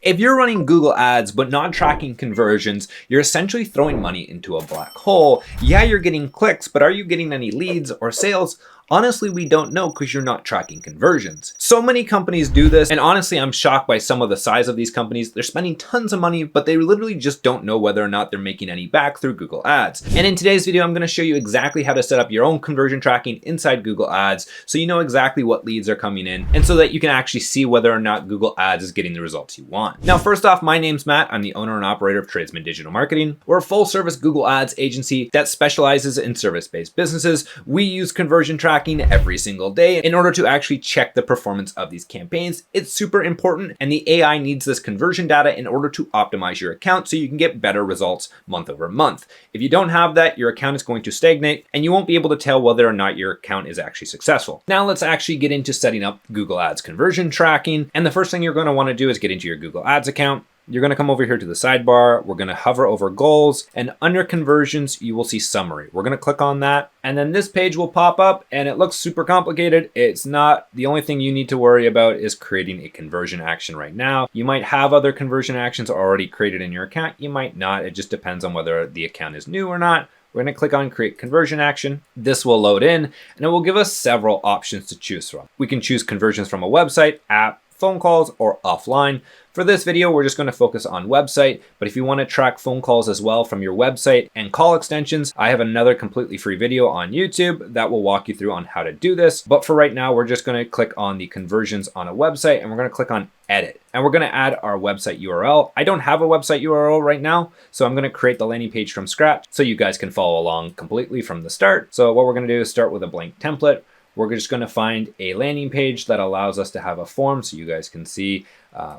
If you're running Google Ads but not tracking conversions, you're essentially throwing money into a black hole. Yeah, you're getting clicks, but are you getting any leads or sales? Honestly, we don't know because you're not tracking conversions. So many companies do this, and honestly, I'm shocked by some of the size of these companies. They're spending tons of money, but they literally just don't know whether or not they're making any back through Google Ads. And in today's video, I'm going to show you exactly how to set up your own conversion tracking inside Google Ads so you know exactly what leads are coming in and so that you can actually see whether or not Google Ads is getting the results you want. Now, first off, my name's Matt. I'm the owner and operator of Tradesman Digital Marketing. We're a full-service Google Ads agency that specializes in service-based businesses. We use conversion tracking every single day in order to actually check the performance of these campaigns. It's super important, and the AI needs this conversion data in order to optimize your account so you can get better results month over month. If you don't have that, your account is going to stagnate and you won't be able to tell whether or not your account is actually successful. Now let's actually get into setting up Google Ads conversion tracking. And the first thing you're going to want to do is get into your Google Ads account. You're going to come over here to the sidebar. We're going to hover over goals, and under conversions, you will see summary. We're going to click on that, and then this page will pop up, and it looks super complicated. It's not. The only thing you need to worry about is creating a conversion action right now. You might have other conversion actions already created in your account. You might not. It just depends on whether the account is new or not. We're going to click on create conversion action. This will load in, and it will give us several options to choose from. We can choose conversions from a website, app, phone calls, or offline. For this video, we're just going to focus on website, but if you want to track phone calls as well from your website and call extensions, I have another completely free video on YouTube that will walk you through on how to do this. But for right now, we're just going to click on the conversions on a website, and we're going to click on edit, and we're going to add our website URL. I don't have a website URL right now, so I'm going to create the landing page from scratch so you guys can follow along completely from the start. So what we're going to do is start with a blank template. We're just going to find a landing page that allows us to have a form so you guys can see.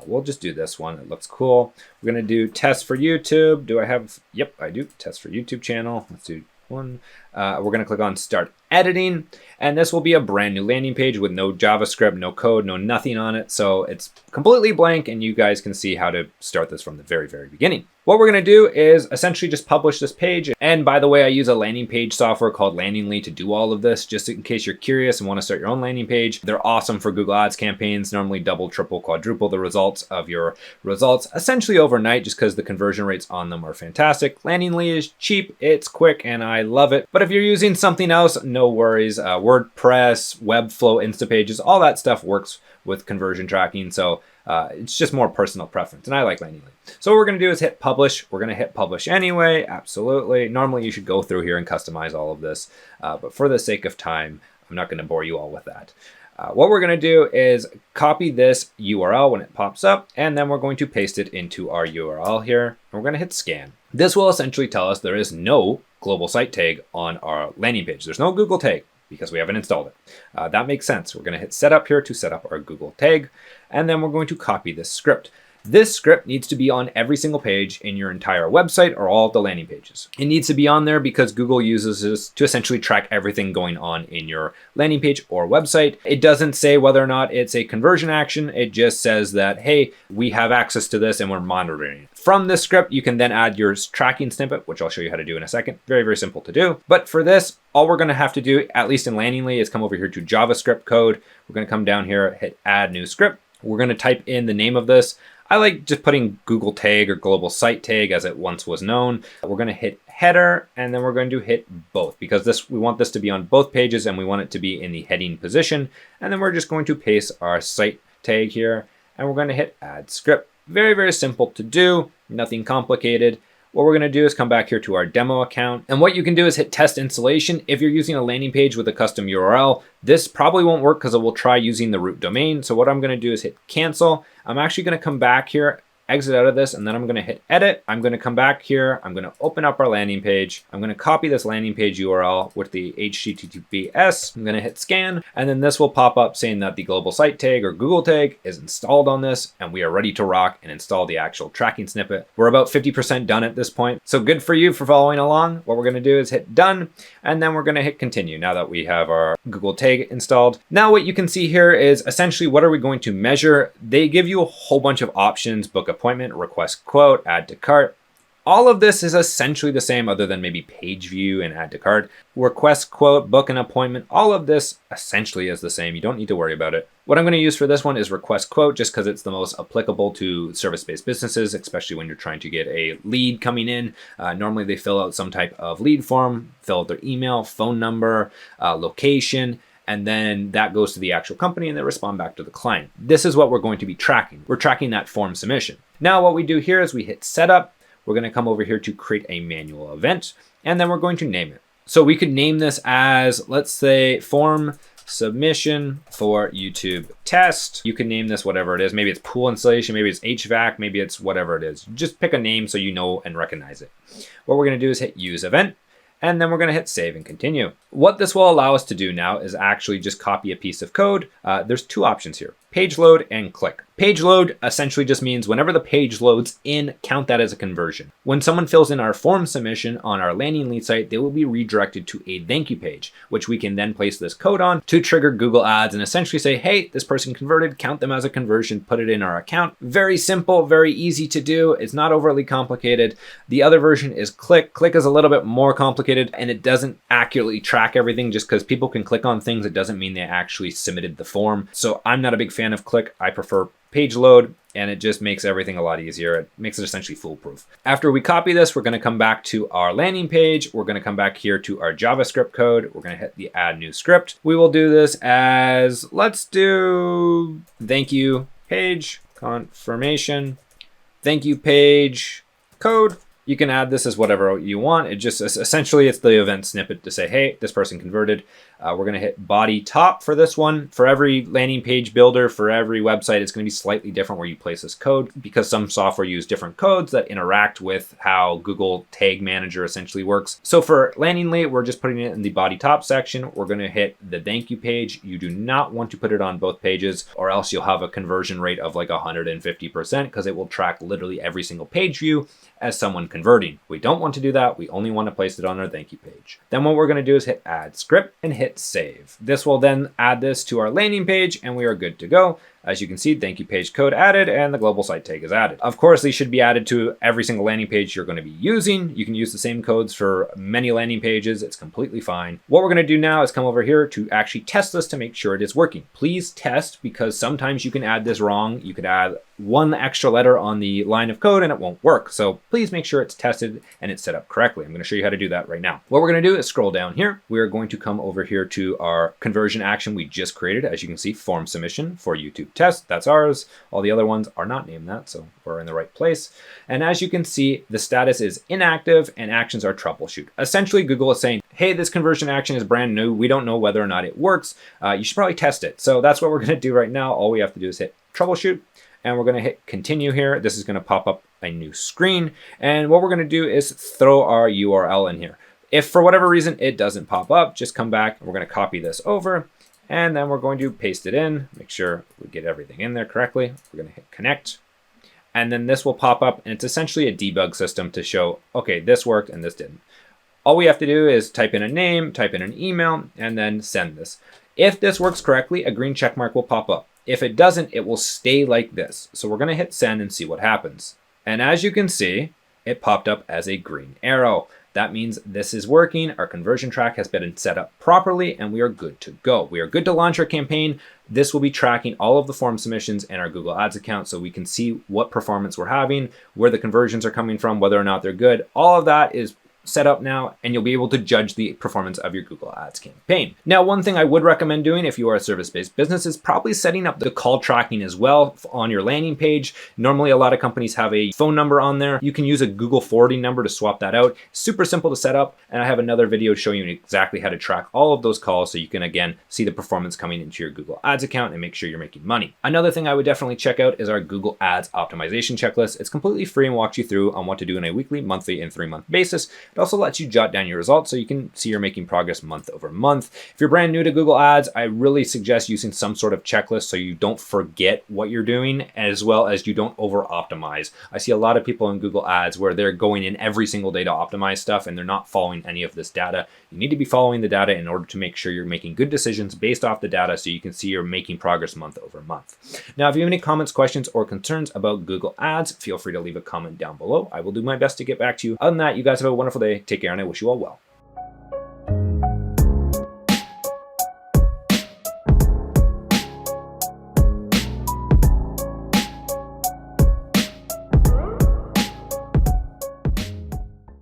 We'll just do this one. It looks cool. We're going to do test for YouTube. Do I have? Yep, I do. Test for YouTube channel. Let's do one. We're going to click on start editing, and this will be a brand new landing page with no JavaScript, no code, no nothing on it. So it's completely blank, and you guys can see how to start this from the very, very beginning. What we're going to do is essentially just publish this page. And by the way, I use a landing page software called Landingly to do all of this, just in case you're curious and want to start your own landing page. They're awesome for Google Ads campaigns, normally double, triple, quadruple the results of your results, essentially overnight, just because the conversion rates on them are fantastic. Landingly is cheap, it's quick, and I love it. But if you're using something else, no worries. WordPress, Webflow, Instapages, all that stuff works with conversion tracking. So it's just more personal preference, and I like Landingly. So what we're going to do is hit publish. We're going to hit publish anyway. Absolutely. Normally you should go through here and customize all of this, but for the sake of time, I'm not going to bore you all with that. What we're going to do is copy this URL when it pops up, and then we're going to paste it into our URL here. And we're going to hit scan. This will essentially tell us there is no global site tag on our landing page. There's no Google tag because we haven't installed it. That makes sense. We're going to hit setup here to set up our Google tag, and then we're going to copy this script. This script needs to be on every single page in your entire website or all of the landing pages. It needs to be on there because Google uses this to essentially track everything going on in your landing page or website. It doesn't say whether or not it's a conversion action. It just says that, hey, we have access to this and we're monitoring it. From this script, you can then add your tracking snippet, which I'll show you how to do in a second. Very, very simple to do. But for this, all we're going to have to do, at least in Landingly, is come over here to JavaScript code. We're going to come down here, hit add new script. We're going to type in the name of this. I like just putting Google tag or global site tag as it once was known. We're going to hit header, and then we're going to hit both because we want this to be on both pages and we want it to be in the heading position. And then we're just going to paste our site tag here, and we're going to hit add script. Very, very simple to do, nothing complicated. What we're going to do is come back here to our demo account. And what you can do is hit test installation. If you're using a landing page with a custom URL, this probably won't work because it will try using the root domain. So what I'm going to do is hit cancel. I'm actually going to come back here, exit out of this, and then I'm going to hit edit. I'm going to come back here. I'm going to open up our landing page. I'm going to copy this landing page URL with the HTTPS. I'm going to hit scan, and then this will pop up saying that the global site tag or Google tag is installed on this, and we are ready to rock and install the actual tracking snippet. We're about 50% done at this point. So good for you for following along. What we're going to do is hit done, and then we're going to hit continue now that we have our Google tag installed. Now what you can see here is essentially what are we going to measure? They give you a whole bunch of options: book appointment, request quote, add to cart. All of this is essentially the same other than maybe page view and add to cart. Request quote, book an appointment, all of this essentially is the same. You don't need to worry about it. What I'm going to use for this one is request quote just because it's the most applicable to service-based businesses, especially when you're trying to get a lead coming in. Normally they fill out some type of lead form, fill out their email, phone number, location, and then that goes to the actual company and they respond back to the client. This is what we're going to be tracking. We're tracking that form submission. Now what we do here is we hit setup. We're going to come over here to create a manual event, and then we're going to name it. So we could name this as, let's say, form submission for YouTube test. You can name this whatever it is. Maybe it's pool installation, maybe it's HVAC, maybe it's whatever it is. Just pick a name so you know and recognize it. What we're going to do is hit use event, and then we're going to hit save and continue. What this will allow us to do now is actually just copy a piece of code. There's two options here, page load and click. Page load essentially just means whenever the page loads in, count that as a conversion. When someone fills in our form submission on our landing lead site, they will be redirected to a thank you page, which we can then place this code on to trigger Google Ads and essentially say, hey, this person converted, count them as a conversion, put it in our account. Very simple, very easy to do. It's not overly complicated. The other version is click. Click is a little bit more complicated and it doesn't accurately track everything. Just because people can click on things, it doesn't mean they actually submitted the form. So I'm not a big fan of click. I prefer page load, and it just makes everything a lot easier. It makes it essentially foolproof. After we copy this, we're going to come back to our landing page. We're going to come back here to our JavaScript code. We're going to hit the add new script. We will do this as, let's do thank you page confirmation, thank you page code. You can add this as whatever you want. It just essentially it's the event snippet to say, hey, this person converted. We're going to hit body top for this one. For every landing page builder, for every website, it's going to be slightly different where you place this code because some software use different codes that interact with how Google Tag Manager essentially works. So for landing lead, we're just putting it in the body top section. We're going to hit the thank you page. You do not want to put it on both pages or else you'll have a conversion rate of like 150% because it will track literally every single page view as someone converting. We don't want to do that. We only want to place it on our thank you page. Then what we're going to do is hit add script and hit save. This will then add this to our landing page and we are good to go. As you can see, thank you page code added and the global site tag is added. Of course, these should be added to every single landing page you're going to be using. You can use the same codes for many landing pages. It's completely fine. What we're going to do now is come over here to actually test this to make sure it is working. Please test because sometimes you can add this wrong. You could add one extra letter on the line of code and it won't work. So please make sure it's tested and it's set up correctly. I'm going to show you how to do that right now. What we're going to do is scroll down here. We are going to come over here to our conversion action we just created. As you can see, form submission for YouTube test. That's ours. All the other ones are not named that, so we're in the right place. And as you can see, the status is inactive and actions are troubleshoot. Essentially, Google is saying, hey, this conversion action is brand new. We don't know whether or not it works. You should probably test it. So that's what we're going to do right now. All we have to do is hit troubleshoot. And we're going to hit continue here. This is going to pop up a new screen. And what we're going to do is throw our URL in here. If for whatever reason it doesn't pop up, just come back. We're going to copy this over. And then we're going to paste it in. Make sure we get everything in there correctly. We're going to hit connect. And then this will pop up. And it's essentially a debug system to show, okay, this worked and this didn't. All we have to do is type in a name, type in an email, and then send this. If this works correctly, a green check mark will pop up. If it doesn't, it will stay like this. So we're going to hit send and see what happens. And as you can see, it popped up as a green arrow. That means this is working. Our conversion track has been set up properly and we are good to go. We are good to launch our campaign. This will be tracking all of the form submissions in our Google Ads account so we can see what performance we're having, where the conversions are coming from, whether or not they're good. All of that is set up now and you'll be able to judge the performance of your Google Ads campaign. Now, one thing I would recommend doing if you are a service-based business is probably setting up the call tracking as well on your landing page. Normally, a lot of companies have a phone number on there. You can use a Google forwarding number to swap that out. Super simple to set up. And I have another video showing you exactly how to track all of those calls so you can, again, see the performance coming into your Google Ads account and make sure you're making money. Another thing I would definitely check out is our Google Ads optimization checklist. It's completely free and walks you through on what to do on a weekly, monthly, and 3-month basis. It It also lets you jot down your results so you can see you're making progress month over month. If you're brand new to Google Ads, I really suggest using some sort of checklist so you don't forget what you're doing, as well as you don't over optimize. I see a lot of people in Google Ads where they're going in every single day to optimize stuff and they're not following any of this data. You need to be following the data in order to make sure you're making good decisions based off the data so you can see you're making progress month over month. Now, if you have any comments, questions, or concerns about Google Ads, feel free to leave a comment down below. I will do my best to get back to you. Other than that, you guys have a wonderful day. Take care, and I wish you all well.